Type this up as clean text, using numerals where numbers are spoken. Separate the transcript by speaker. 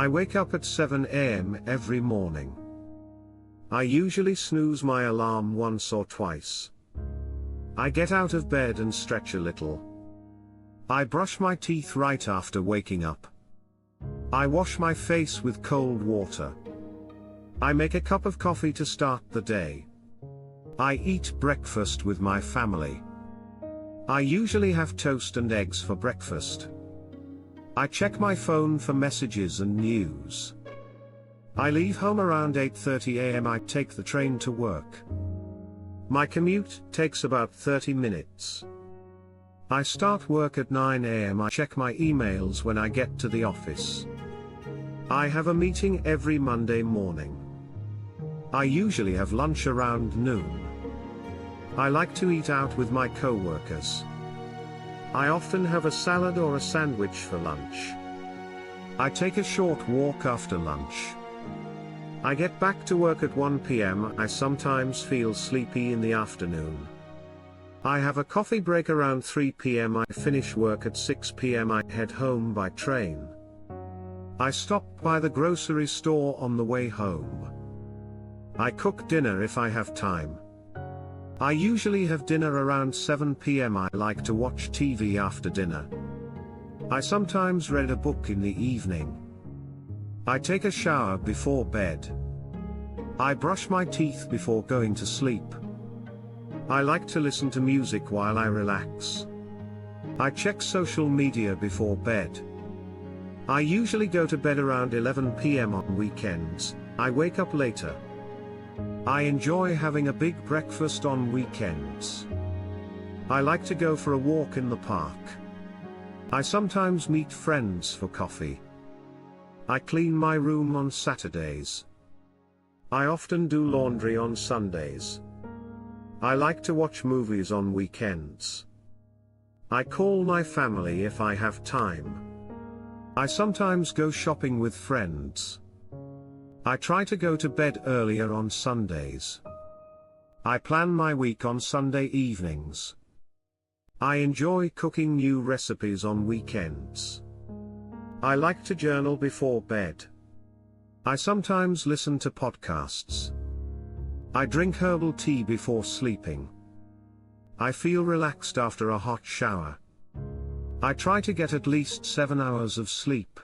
Speaker 1: I wake up at 7 a.m. every morning. I usually snooze my alarm once or twice. I get out of bed and stretch a little. I brush my teeth right after waking up. I wash my face with cold water. I make a cup of coffee to start the day. I eat breakfast with my family. I usually have toast and eggs for breakfast. I check my phone for messages and news. I leave home around 8:30 a.m. I take the train to work. My commute takes about 30 minutes. I start work at 9 a.m. I check my emails when I get to the office. I have a meeting every Monday morning. I usually have lunch around noon. I like to eat out with my co-workers. I often have a salad or a sandwich for lunch. I take a short walk after lunch. I get back to work at 1 p.m. I sometimes feel sleepy in the afternoon. I have a coffee break around 3 p.m. I finish work at 6 p.m. I head home by train. I stop by the grocery store on the way home. I cook dinner if I have time. I usually have dinner around 7 p.m. I like to watch TV after dinner. I sometimes read a book in the evening. I take a shower before bed. I brush my teeth before going to sleep. I like to listen to music while I relax. I check social media before bed. I usually go to bed around 11 p.m. on weekends. I wake up later. I enjoy having a big breakfast on weekends. I like to go for a walk in the park. I sometimes meet friends for coffee. I clean my room on Saturdays. I often do laundry on Sundays. I like to watch movies on weekends. I call my family if I have time. I sometimes go shopping with friends. I try to go to bed earlier on Sundays. I plan my week on Sunday evenings. I enjoy cooking new recipes on weekends. I like to journal before bed. I sometimes listen to podcasts. I drink herbal tea before sleeping. I feel relaxed after a hot shower. I try to get at least 7 hours of sleep.